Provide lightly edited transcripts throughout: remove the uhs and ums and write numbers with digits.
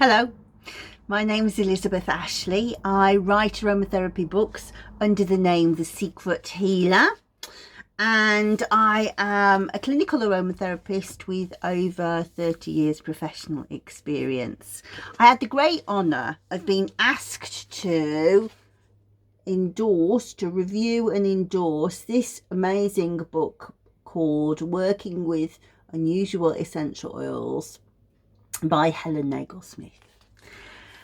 Hello, my name is Elizabeth Ashley. I write aromatherapy books under the name The Secret Healer, and I am a clinical aromatherapist with over 30 years professional experience. I had the great honour of being asked to review and endorse this amazing book called Working with Unusual Essential Oils by Helen Nagel.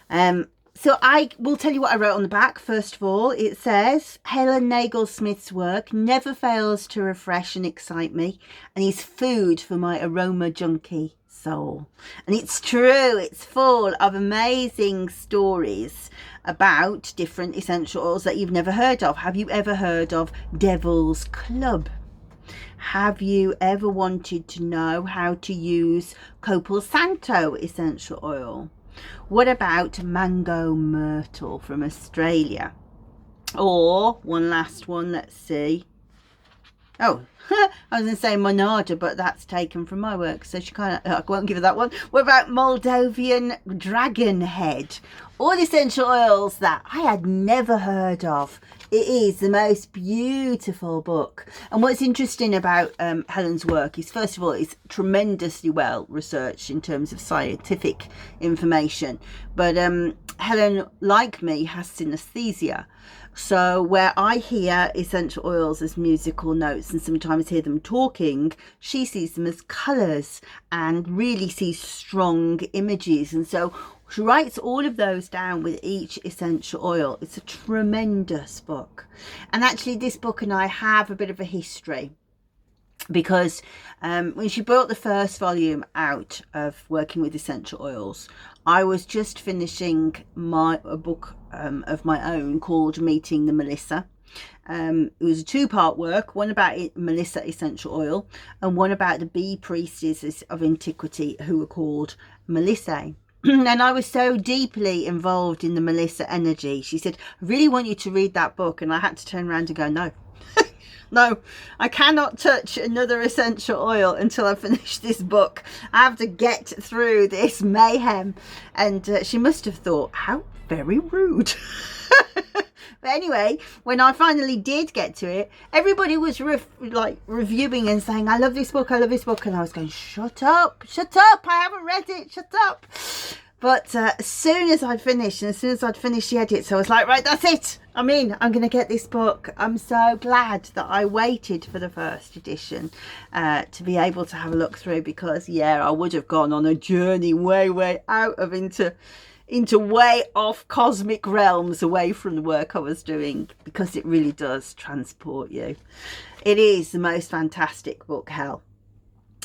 So I will tell you what I wrote on the back. First of all, it says, Helen Nagel-Smith's work never fails to refresh and excite me, and is food for my aroma junkie soul. And it's true, it's full of amazing stories about different essential oils that you've never heard of. Have you ever heard of Devil's Club? Have you ever wanted to know how to use Copal Santo essential oil? What about mango myrtle from Australia? Or one last one, let's see. Oh, I was going to say Monarda, but that's taken from my work, so she kind of, I won't give her that one. What about Moldovan dragon head? All essential oils that I had never heard of. It is the most beautiful book. And what's interesting about Helen's work is, first of all, it's tremendously well researched in terms of scientific information. But Helen, like me, has synesthesia. So where I hear essential oils as musical notes and sometimes hear them talking, she sees them as colours and really sees strong images. And so she writes all of those down with each essential oil. It's a tremendous book. And actually this book and I have a bit of a history, because when she brought the first volume out of Working with Essential Oils, I was just finishing a book of my own called Meeting the Melissa. It was a two-part work, one about Melissa essential oil and one about the bee priestesses of antiquity who were called Melissae. And I was so deeply involved in the Melissa energy. She said, I really want you to read that book. And I had to turn around and go, no. No, I cannot touch another essential oil until I finish this book. I have to get through this mayhem. And she must have thought, how very rude. But anyway, when I finally did get to it, everybody was reviewing and saying, I love this book, I love this book. And I was going, shut up, I haven't read it, shut up. But as soon as I'd finished, and as soon as I'd finished the edits, I was like, right, that's it. I'm in. I'm going to get this book. I'm so glad that I waited for the first edition to be able to have a look through, because, yeah, I would have gone on a journey way out of into way off cosmic realms away from the work I was doing, because it really does transport you. It is the most fantastic book, Hell.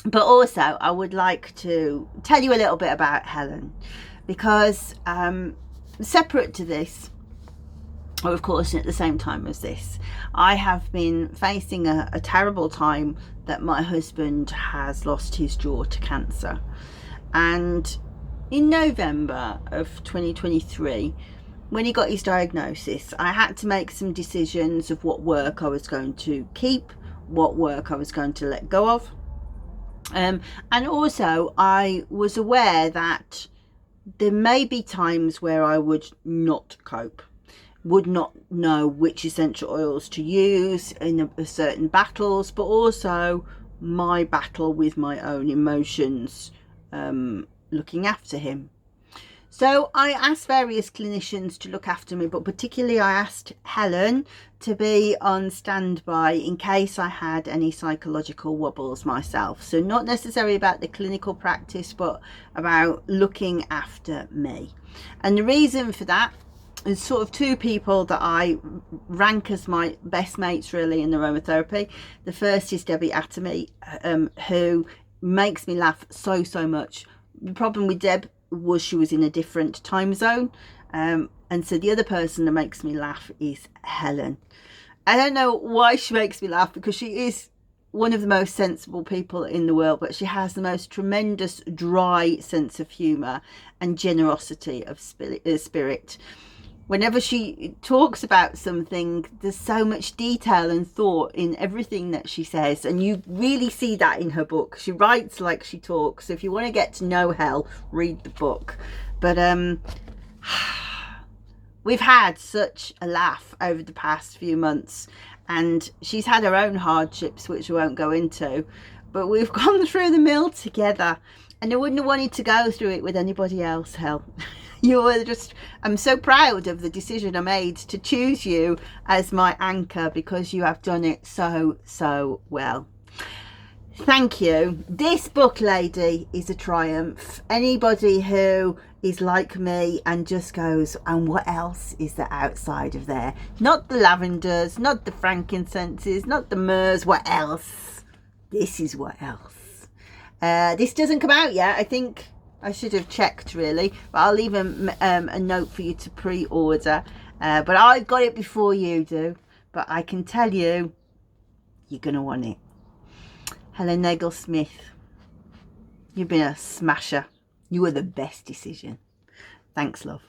But also, I would like to tell you a little bit about Helen, because separate to this, or of course at the same time as this, I have been facing a terrible time that my husband has lost his jaw to cancer. And in November of 2023, when he got his diagnosis, I had to make some decisions of what work I was going to keep, what work I was going to let go of. And also I was aware that there may be times where I would not cope, would not know which essential oils to use in certain battles, but also my battle with my own emotions, looking after him. So I asked various clinicians to look after me, but particularly I asked Helen to be on standby in case I had any psychological wobbles myself. So not necessarily about the clinical practice, but about looking after me. And the reason for that is sort of two people that I rank as my best mates really in aromatherapy. The first is Debbie Atomy, who makes me laugh so much. The problem with Deb was she was in a different time zone, and so the other person that makes me laugh is Helen. I don't know why she makes me laugh, because she is one of the most sensible people in the world, but she has the most tremendous dry sense of humour and generosity of spirit. Whenever she talks about something, there's so much detail and thought in everything that she says, and you really see that in her book. She writes like she talks. So if you want to get to know Hel, read the book. But we've had such a laugh over the past few months, and she's had her own hardships, which we won't go into, but we've gone through the mill together, and I wouldn't have wanted to go through it with anybody else, Hel. You were just, I'm so proud of the decision I made to choose you as my anchor, because you have done it so well. Thank you. This book, lady, is a triumph. Anybody who is like me and just goes, and what else is there outside of there? Not the lavenders, not the frankincenses, not the myrrhs. What else? This is what else. This doesn't come out yet. I think I should have checked, really, but I'll leave a note for you to pre-order. But I got it before you do. But I can tell you, you're going to want it. Helen Nagel Smith, you've been a smasher. You were the best decision. Thanks, love.